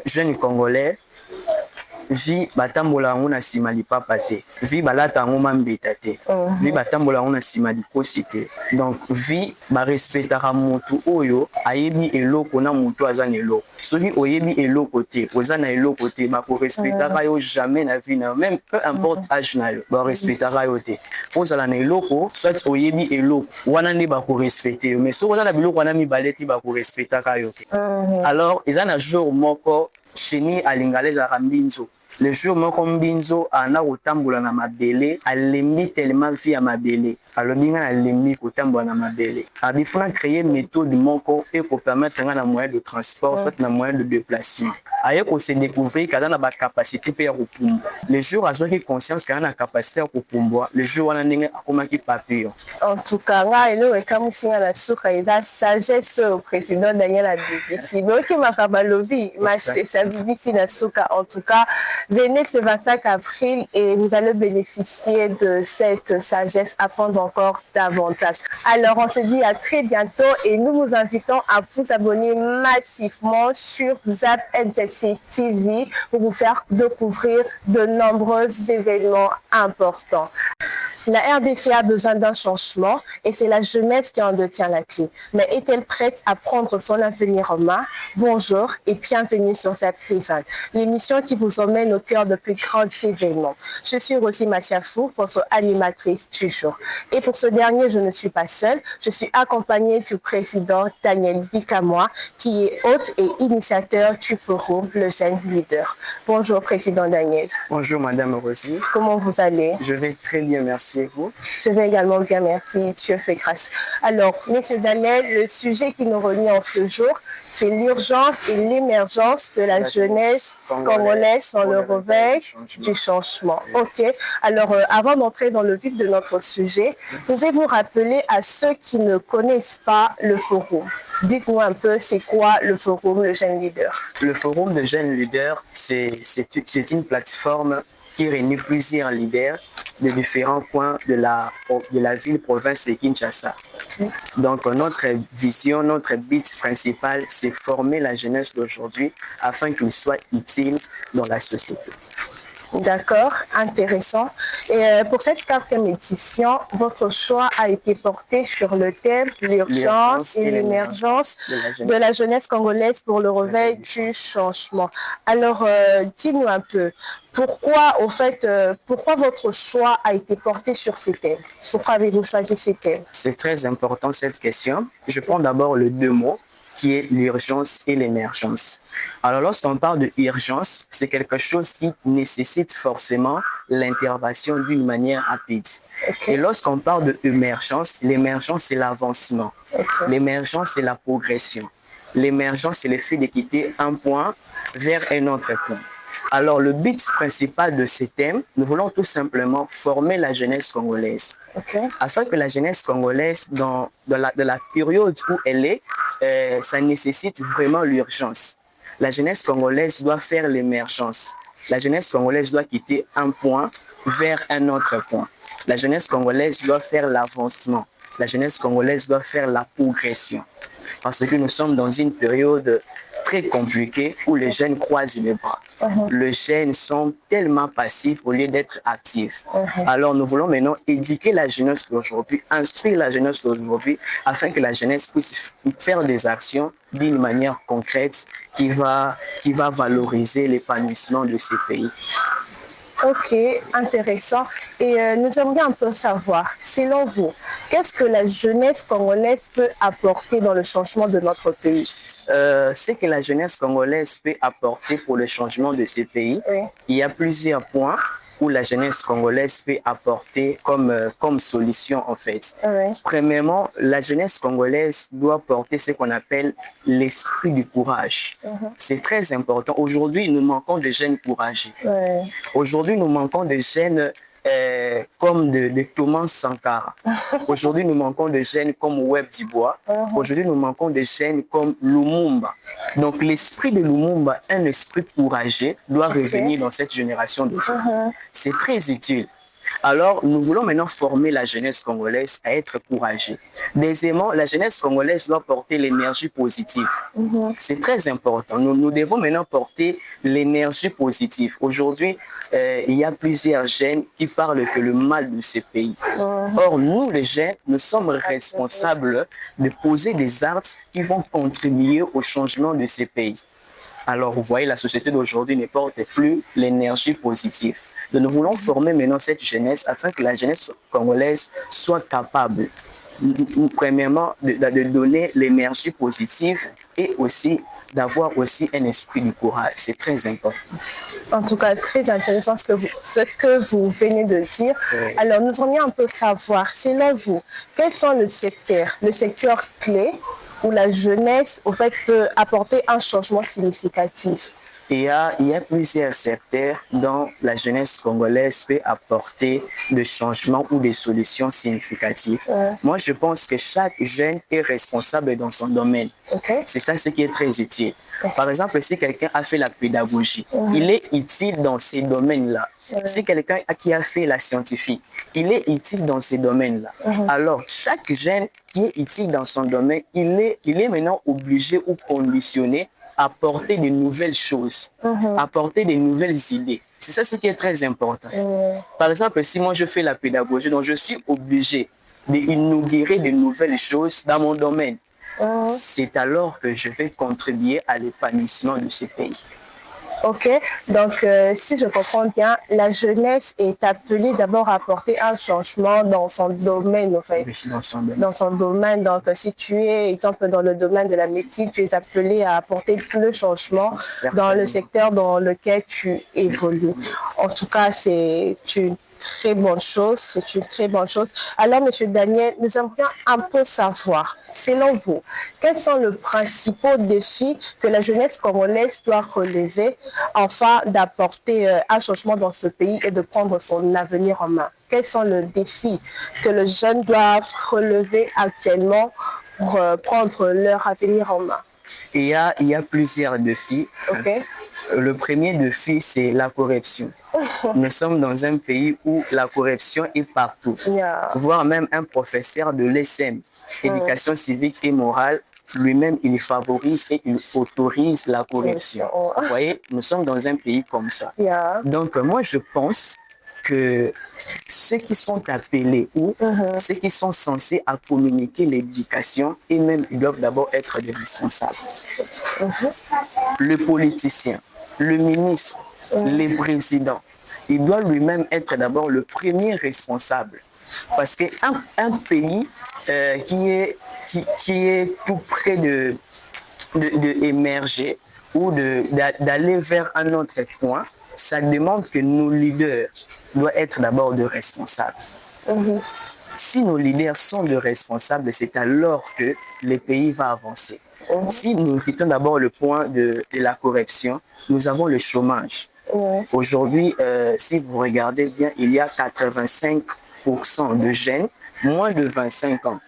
Jeune Congolais, vi batambola yango na nsima lipapa te, vi balata yango mambeta te, vi batambola yango na nsima likosi te. Donc vi barespectaka motu oyo ayebi eloko na motu aza na eloko. Soki oyebi eloko te, oza na eloko te, bakorespectaka yo jamais na vie na yo, même peu importe âge na yo, barespectaka yo te. Fozala na eloko, soit oyebi eloko wana nde bakorespecte yo, mais soki oza na biloko wana mibale te bakorespectaka yo te. Alors eza na jour moko chenille alingala ezalaka mbinzo. Le jour moko mbinzo ana kotambola na mabele, alembi tellement vie ya mabele, alobi nga nalembi kotambola na mabele. Abifuna créer méthode moko et pour permettre nga na moyen de transport, soit na moyen de déplacement. Aye ko se découvrir kada na ba capacité pe ya kopumbwa. Le jour azwaki conscience kana na capacité ya kopumbwa, le jour wana ndenge akomaki papillon. En tout cas, nga elo ekamusinga na suka eza sagesse au président Daniel Abibisi. Mais ok makabalobi, ma ça vivisi na suka. En tout cas, venez ce 25 avril et vous allez bénéficier de cette sagesse, apprendre encore davantage. Alors, on se dit à très bientôt et nous vous invitons à vous abonner massivement sur Zap NTC TV pour vous faire découvrir de nombreux événements importants. La RDC a besoin d'un changement et c'est la jeunesse qui en détient la clé. Mais est-elle prête à prendre son avenir en main? Bonjour et bienvenue sur Zap TV, l'émission qui vous emmène au cœur de plus grands événements. Je suis Rosie Machiafou, votre animatrice du jour. Et pour ce dernier, je ne suis pas seule. Je suis accompagnée du président Daniel Bikamoa, qui est hôte et initiateur du forum Le Jeune Leader. Bonjour président Daniel. Bonjour madame Rosie. Comment vous allez? Je vais très bien, merci. Et vous? Je vais également bien, merci. Dieu fait grâce. Alors, monsieur Daniel, le sujet qui nous relie en ce jour, c'est l'urgence et l'émergence de la jeunesse congolaise dans le réveil du changement. Ok. Alors, avant d'entrer dans le vif de notre sujet, pouvez-vous rappeler à ceux qui ne connaissent pas le forum? Dites-nous un peu, c'est quoi le forum Le Jeune Leader? Le forum Le Jeune Leader, c'est une plateforme qui réunit plusieurs leaders de différents points de la ville-province de Kinshasa. Donc notre vision, notre but principal, c'est former la jeunesse d'aujourd'hui afin qu'ils soient utiles dans la société. D'accord, intéressant. Et pour cette 4e édition, votre choix a été porté sur le thème l'urgence et l'émergence de la jeunesse congolaise pour le réveil du changement. Alors, dites-nous un peu, pourquoi votre choix a été porté sur ces thèmes? Pourquoi avez-vous choisi ces thèmes? C'est très important cette question. Je prends d'abord le deux mots, qui est l'urgence et l'émergence. Alors, lorsqu'on parle de urgence, c'est quelque chose qui nécessite forcément l'intervention d'une manière rapide. Okay. Et lorsqu'on parle de émergence, l'émergence, c'est l'avancement. Okay. L'émergence, c'est la progression. L'émergence, c'est le fait de quitter un point vers un autre point. Alors, le but principal de ces thèmes, nous voulons tout simplement former la jeunesse congolaise. Okay. Afin que la jeunesse congolaise, dans la période où elle est, ça nécessite vraiment l'urgence. La jeunesse congolaise doit faire l'émergence. La jeunesse congolaise doit quitter un point vers un autre point. La jeunesse congolaise doit faire l'avancement. La jeunesse congolaise doit faire la progression. Parce que nous sommes dans une période très compliquée où les jeunes croisent les bras. Les jeunes sont tellement passifs au lieu d'être actifs. Alors nous voulons maintenant éduquer la jeunesse d'aujourd'hui, instruire la jeunesse d'aujourd'hui afin que la jeunesse puisse faire des actions d'une manière concrète qui va valoriser l'épanouissement de ces pays. Ok, intéressant. Et nous aimerions un peu savoir, selon vous, qu'est-ce que la jeunesse congolaise peut apporter dans le changement de notre pays? Ce que la jeunesse congolaise peut apporter pour le changement de ce pays, oui. Il y a plusieurs points où la jeunesse congolaise peut apporter comme solution en fait. Oui. Premièrement, la jeunesse congolaise doit porter ce qu'on appelle l'esprit du courage. C'est très important. Aujourd'hui, nous manquons de jeunes courageux. Oui. Aujourd'hui, nous manquons de jeunes comme de Thomas Sankara. Aujourd'hui, nous manquons de jeunes comme Web Dubois. Aujourd'hui, nous manquons de jeunes comme Lumumba. Donc, l'esprit de Lumumba, un esprit courageux, doit revenir dans cette génération d'aujourd'hui. C'est très utile. Alors, nous voulons maintenant former la jeunesse congolaise à être courageuse. Deuxièmement, la jeunesse congolaise doit porter l'énergie positive. C'est très important. Nous devons maintenant porter l'énergie positive. Aujourd'hui, il y a plusieurs jeunes qui parlent que le mal de ces pays. Or, nous, les jeunes, nous sommes responsables de poser des actes qui vont contribuer au changement de ces pays. Alors, vous voyez, la société d'aujourd'hui ne porte plus l'énergie positive. Donc, nous voulons former maintenant cette jeunesse afin que la jeunesse congolaise soit capable, premièrement, de donner l'énergie positive et aussi d'avoir aussi un esprit de courage. C'est très important. En tout cas, très intéressant ce que vous venez de dire. Oui. Alors, nous aimerions un peu savoir, selon vous, quels sont le secteur clé où la jeunesse, au fait, peut apporter un changement significatif? Il y a plusieurs secteurs dont la jeunesse congolaise peut apporter des changements ou des solutions significatives. Moi, je pense que chaque jeune est responsable dans son domaine. C'est ça ce qui est très utile. Par exemple, si quelqu'un a fait la pédagogie, il est utile dans ces domaines-là. Si quelqu'un qui a fait la scientifique, il est utile dans ces domaines-là. Alors, chaque jeune qui est utile dans son domaine, il est maintenant obligé ou conditionné apporter de nouvelles choses, apporter de nouvelles idées. C'est ça ce qui est très important. Par exemple, si moi je fais la pédagogie, donc je suis obligé d'inaugurer de nouvelles choses dans mon domaine. C'est alors que je vais contribuer à l'épanouissement de ce pays. Ok, donc si je comprends bien, la jeunesse est appelée d'abord à apporter un changement dans son domaine, en fait. Oui, dans son domaine. Dans son domaine. Donc, si tu es, exemple, dans le domaine de la médecine, tu es appelé à apporter le changement dans le secteur dans lequel tu évolues. En tout cas, c'est une très bonne chose. C'est une très bonne chose. Alors, Monsieur Daniel, nous aimerions un peu savoir, selon vous, quels sont les principaux défis que la jeunesse congolaise doit relever afin d'apporter un changement dans ce pays et de prendre son avenir en main? Quels sont les défis que les jeunes doivent relever actuellement pour prendre leur avenir en main? Il y a plusieurs défis. Le premier défi, c'est la corruption. Nous sommes dans un pays où la corruption est partout. Voire même un professeur de l'ESM, éducation civique et morale, lui-même, il favorise et il autorise la corruption. Vous voyez, nous sommes dans un pays comme ça. Donc, moi, je pense que ceux qui sont appelés ou ceux qui sont censés à communiquer l'éducation, et même ils doivent d'abord être des responsables. Le politicien, le ministre, le président, il doit lui-même être d'abord le premier responsable. Parce qu'un pays qui est tout près de émerger ou d'aller vers un autre point, ça demande que nos leaders doivent être d'abord de responsables. Si nos leaders sont de responsables, c'est alors que le pays va avancer. Si nous quittons d'abord le point de la corruption, nous avons le chômage. Aujourd'hui, si vous regardez bien, il y a 85% de jeunes, moins de 25 ans.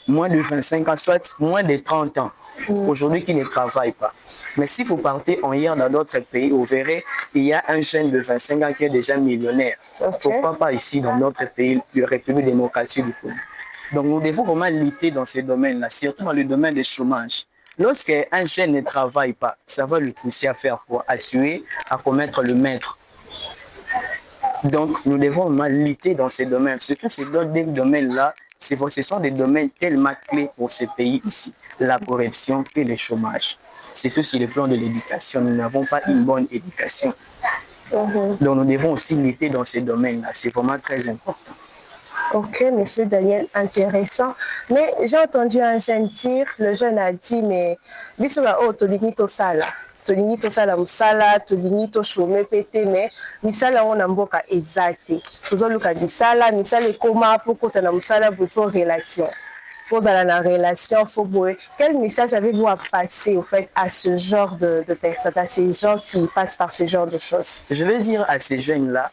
Moins de 25 ans, soit moins de 30 ans. Aujourd'hui qui ne travaillent pas. Mais si vous partez en hier dans d'autres pays, vous verrez, il y a un jeune de 25 ans qui est déjà millionnaire. Pourquoi pas ici dans notre pays, la République démocratique du Congo? Donc nous devons vraiment lutter dans ces domaines-là, surtout dans le domaine du chômage. Lorsqu'un jeune ne travaille pas, ça va le pousser à faire quoi? À tuer, à commettre le meurtre. Donc nous devons vraiment lutter dans ces domaines. Surtout ces deux domaines-là, ce sont des domaines tellement clés pour ce pays ici, la corruption et le chômage. C'est tout sur le plan de l'éducation. Nous n'avons pas une bonne éducation. Donc nous devons aussi lutter dans ces domaines-là. C'est vraiment très important. Ok, Monsieur Daniel, intéressant. Mais j'ai entendu un jeune dire, le jeune a dit, mais bisola oh tolingi to sala. Tolingi to sala musala, tolingi to chômer pété, mais misala on a mboka exacté. Faisons le cas misala, misala comment pour que ça na musala pour faire relation. Pour dans la relation, faut boire. Quel message avez-vous à passer au fait à ce genre de personnes, à ces gens qui passent par ce genre de choses? Je vais dire à ces jeunes-là,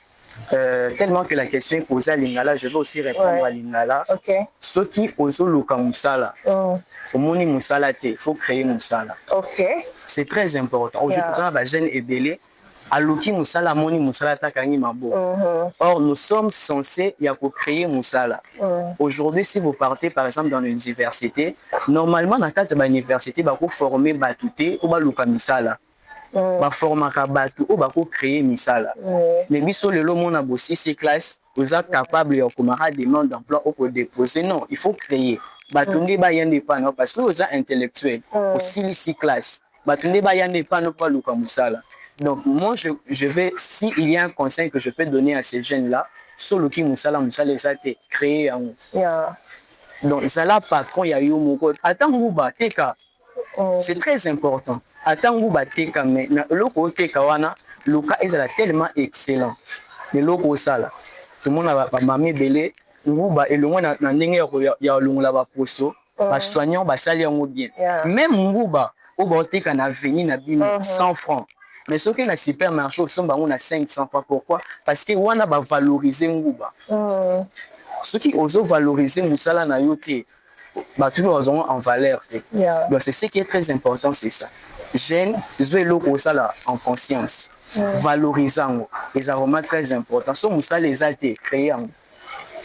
tellement que la question est posée à Lingala, je vais aussi répondre à Lingala. Ceux qui osent le musala, omoni musala te, il faut créer musala. C'est très important. Aujourd'hui, les jeunes est belé, Aluki Moussala, Moni Moussala Takangi Mabo. Or, nous sommes censés créer Moussala. Aujourd'hui, si vous partez par exemple dans l'université, normalement, dans le cadre de l'université, vous pouvez former Batouté ou Baluka Misala. Vous formez Batu ou vous créer Misala. Mais biso le lot, mon abossi, ces classes, vous êtes capable de faire des demandes d'emploi ou pour déposer. Non, il faut créer. Batunde ba yande pas non parce que vous êtes intellectuel. Aussi les classes. Batunde ba yande pas non pas Luka Moussala. Donc, moi, je vais, s'il y a un conseil que je peux donner à ces jeunes-là, sur le qui Moussala, les a été créés en Donc, ça là, patron, il y a eu mon code. Attends, Mouba, Teka. C'est très important. Attends, Mouba, Teka, mais le côté Kawana, le cas est tellement excellent. Le loco, ça là. Tout le monde a mamé belé. Mouba, et le monde a n'engagé, il y a le monde là-bas pour ça. Les soignants, ça les a bien. Même Mouba, au bord, Teka, n'a venu, n'a bien 100 francs. Mais ce qui est dans le supermarché, on a 500 francs. Pourquoi? Parce qu'on a valorisé Ngouba. Ce qui osent valoriser Moussala na yote, tout le monde en valeur. Donc c'est ce qui est très important, c'est ça. Jeunes, je vais en conscience. Valorisant, les aromates très importants. Ce Moussala les a été créés.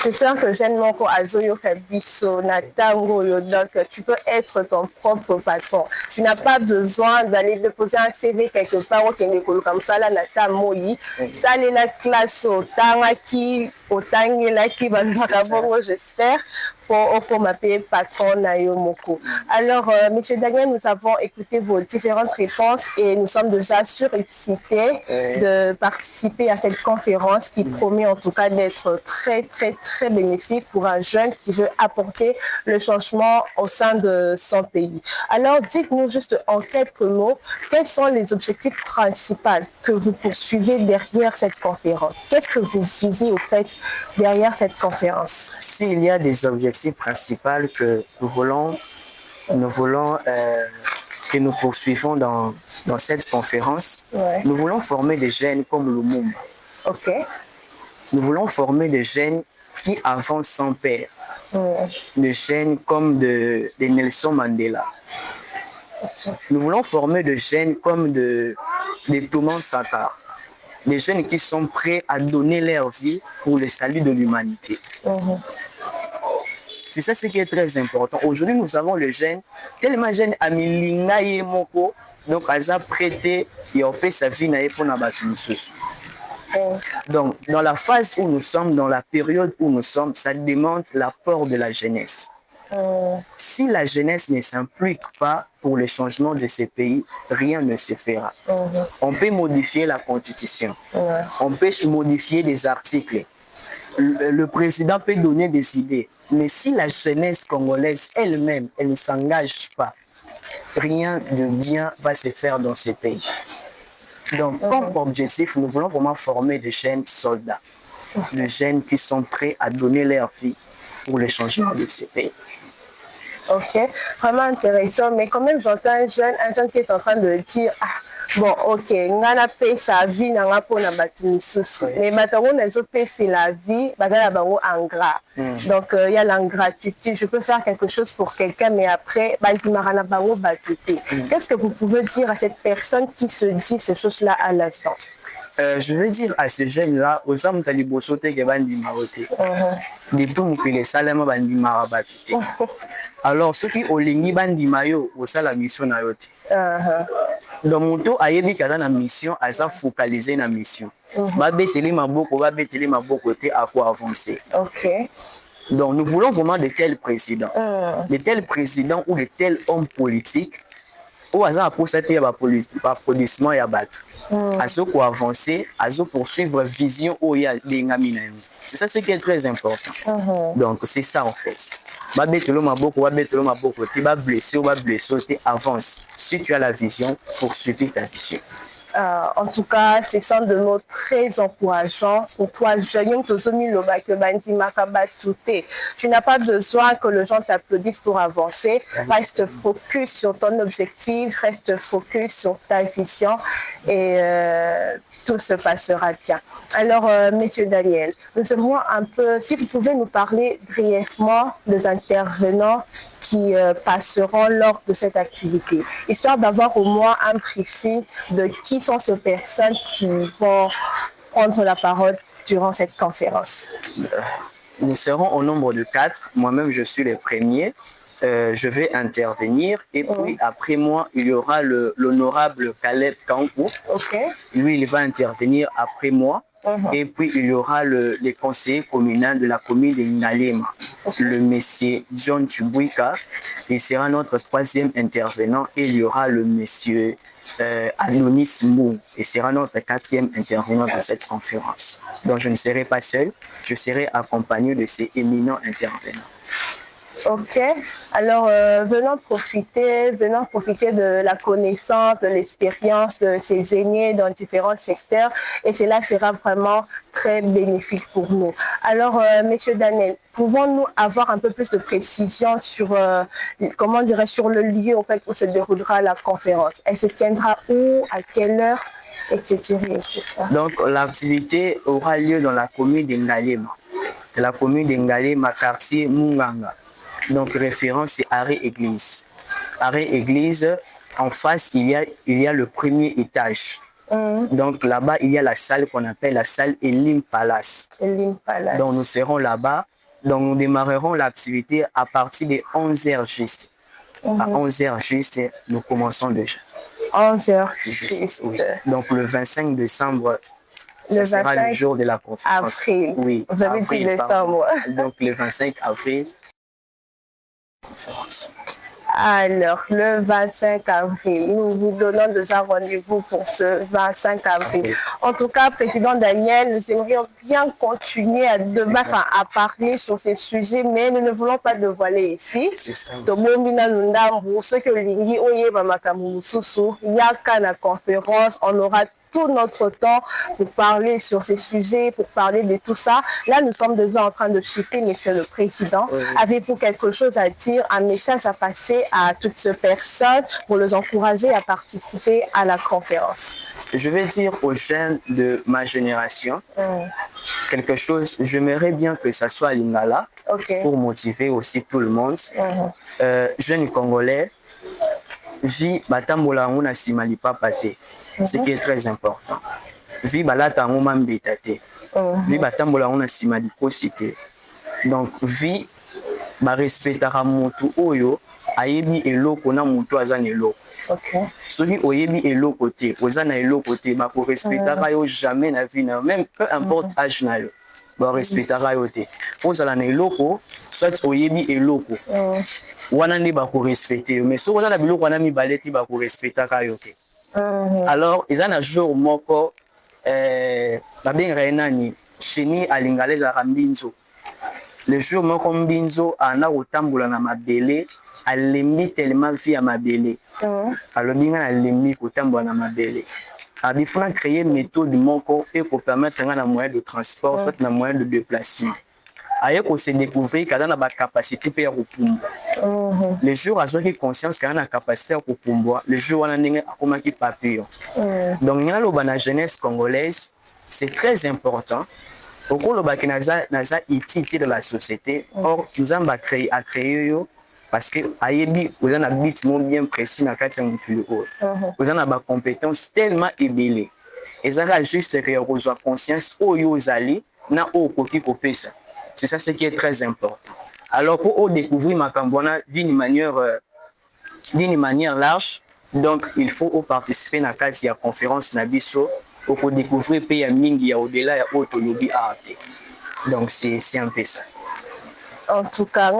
C'est sûr que jeune moko azoyo kabiso na tango yo, donc tu peux être ton propre patron. Tu n'as pas besoin d'aller déposer un CV quelque part au Kenya comme ça là na sa moyi. Ça la classe au tangaki au tangilaki banakabongo j'espère pour m'appeler patron na yo moko. Alors monsieur Daniel, nous avons écouté vos différentes réponses et nous sommes déjà surexcités de participer à cette conférence qui promet en tout cas d'être très bénéfique pour un jeune qui veut apporter le changement au sein de son pays. Alors, dites-nous juste en quelques mots, quels sont les objectifs principaux que vous poursuivez derrière cette conférence? Qu'est-ce que vous visez au fait derrière cette conférence? S'il y a des objectifs principaux que nous voulons que nous poursuivons dans cette conférence, nous voulons former des jeunes comme Lumumba. Ok. Nous voulons former des jeunes qui avancent sans père. Des jeunes comme de Nelson Mandela. Nous voulons former des jeunes comme de Thomas Sankara. Des jeunes qui sont prêts à donner leur vie pour le salut de l'humanité. C'est ça ce qui est très important. Aujourd'hui, nous avons les jeunes, tellement jeunes, Amilinga Yemoko, donc ils ont prêté et ont fait sa vie pour n'abattre nous. Donc, dans la phase où nous sommes, dans la période où nous sommes, ça demande l'apport de la jeunesse. Si la jeunesse ne s'implique pas pour le changement de ces pays, rien ne se fera. On peut modifier la constitution, on peut modifier des articles, le président peut donner des idées, mais si la jeunesse congolaise elle-même, elle ne s'engage pas, rien de bien va se faire dans ces pays. Donc, comme objectif, nous voulons vraiment former des jeunes soldats, des jeunes qui sont prêts à donner leur vie pour le changement de ces pays. Ok, vraiment intéressant. Mais quand même, j'entends un jeune qui est en train de dire bon, ok, ngana paye sa vie nanga pona batu susu. Mais batango nazo paye c'est la vie, batala bango ingrat. Donc il y a l'ingratitude. Je peux faire quelque chose pour quelqu'un, mais après, bantimarana bango batuté. Qu'est-ce que vous pouvez dire à cette personne qui se dit ces choses-là à l'instant? Je veux dire à ces jeunes-là, aux hommes talibosote qui bandit maroté. Des tout que les salama bandit marabatute. Alors ceux qui ont ligné bandit mayo au la mission na yote. Donc moto ayebi kala na mission, a sa focaliser na mission. Ba beteli maboko te à quoi avancer. Ok. Donc nous voulons vraiment de tels présidents, de tels présidents ou de tels hommes politiques. Ou à ça pour cette applaudissement ya battu. À ce qu'on avancer, à ce poursuivre vision où il y a des gamins. C'est ça ce qui est très important. Donc c'est ça en fait. Ba betelo maboko, tu vas blesser, avance. Si tu as la vision, poursuivis ta vision. En tout cas, ce sont des mots très encourageants pour toi, jeune. Tu n'as pas besoin que les gens t'applaudissent pour avancer. Reste focus sur ton objectif, reste focus sur ta vision et tout se passera bien. Alors, Monsieur Daniel, nous aimerions un peu, si vous pouvez nous parler brièvement des intervenants qui passeront lors de cette activité, histoire d'avoir au moins un précis de qui sont ces personnes qui vont prendre la parole durant cette conférence. Nous serons au nombre de 4. Moi-même, je suis le premier. Je vais intervenir et puis après moi, il y aura l'honorable Caleb Kankou. Lui, il va intervenir après moi. Et puis, il y aura le conseiller communal de la commune de Ngalema, le monsieur John Tubouika. Il sera notre 3e intervenant et il y aura le monsieur Anonis Mou. Il sera notre 4e intervenant de cette conférence. Donc, je ne serai pas seul, je serai accompagné de ces éminents intervenants. Ok, alors venons profiter de la connaissance, de l'expérience de ces aînés dans différents secteurs et cela sera vraiment très bénéfique pour nous. Alors, Monsieur Daniel, pouvons-nous avoir un peu plus de précision sur, sur le lieu en fait, où se déroulera la conférence? Elle se tiendra où, à quelle heure, etc. Donc, l'activité aura lieu dans la commune d'Ngalema. La commune d'Ngalema, quartier Munganga. Donc, référence, c'est Arrêt Église. Arrêt Église, en face, il y a le premier étage. Donc, là-bas, il y a la salle qu'on appelle la salle Elim Palace. Elim Palace. Donc, nous serons là-bas. Donc, nous démarrerons l'activité à partir de 11h juste. À 11h juste, nous commençons déjà. 11h juste. Oui. Donc, le 25 décembre, ce sera le jour de la conférence. Avril. Oui. Vous avez dit décembre. Donc, le 25 avril. Conférence. Alors, le 25 avril, nous vous donnons déjà rendez-vous pour ce 25 avril. En tout cas, Président Daniel, nous aimerions bien continuer à débattre, à parler sur ces sujets, mais nous ne voulons pas dévoiler ici. C'est ça. Ceux que l'Ingi, il y a qu'à la conférence, on aura tout notre temps pour parler sur ces sujets, pour parler de tout ça. Là, nous sommes déjà en train de chuter, Monsieur le Président. Avez-vous quelque chose à dire, un message à passer à toutes ces personnes pour les encourager à participer à la conférence? Je vais dire aux jeunes de ma génération quelque chose. J'aimerais bien que ça soit à Lingala pour motiver aussi tout le monde. Jeunes Congolais, vie batambola ngona simali papate. Ce qui est très important. Vie balata ngoma mbetate. Vie batambola ngona simali kosite. Donc vie ba respectera mutu oyo ayebi eloko na mutu azana eloko. Soki oyebi eloko te, ozana eloko te, ba ko respectera yo jamais na vie na même peu importe âge na yo. Ba respectera yo te. Faut zala na eloko, soit oyebi eloko. Wana ndi ba ko respecter, mais soki ozana biloko wana mi baleti ba ko respectera yo te. Alors, ils ont un jour moko nani cheni alingalais à Rambinzo. Le jour moko Mbinzo ana otambola na mabele alembi tellement vie à mabele. Alors binga alembi kotambola na mabele. Il faut créer une méthode moko et pour permettre un moyen de transport, soit un moyen de déplacement. Ailleurs qu'on se découvrir qu'il y a une capacité pour repomber. Les jours où on a conscience qu'il y a une capacité pour repomber, les jours où on a un papillon. Donc, la jeunesse congolaise, c'est très important. Au cours de la utilité de la société, or, nous avons créé parce que vous avez un bit bien précis dans le cadre de vous avez des compétences tellement ébélées. Et ça a juste que vous avez conscience où vous allez, na où vous avez. C'est ça ce qui est très important. Alors, pour découvrir Makambona d'une manière large, donc il faut participer à la conférence Nabiso pour découvrir pays mingi au-delà de l'autologie art. Donc, c'est un peu ça. En tout cas,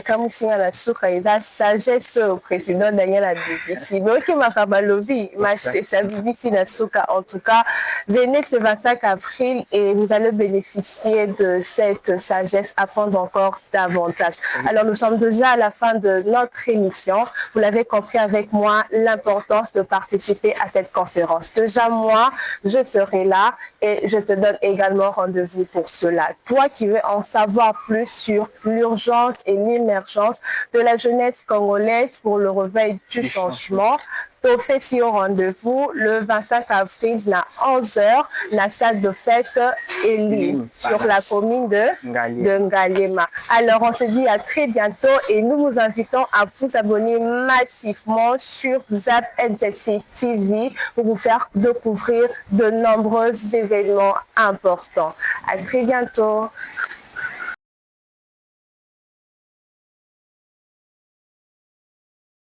comme si la sagesse au président Daniel Abibisi. Mais ok, ma fabalovi, ma Abibisi na souka. En tout cas, venez ce 25 avril et vous allez bénéficier de cette sagesse, apprendre encore davantage. Alors, nous sommes déjà à la fin de notre émission. Vous l'avez compris avec moi, l'importance de participer à cette conférence. Déjà, moi, je serai là et je te donne également rendez-vous pour cela. Toi qui veux en savoir plus sur l'urgence et l'émergence de la jeunesse congolaise pour le réveil du changement. Topé si au rendez-vous le 25 avril à 11h, la salle de fête Elie, sur la commune de Ngaliema. Alors, on se dit à très bientôt et nous vous invitons à vous abonner massivement sur Zap NTC TV pour vous faire découvrir de nombreux événements importants. À très bientôt.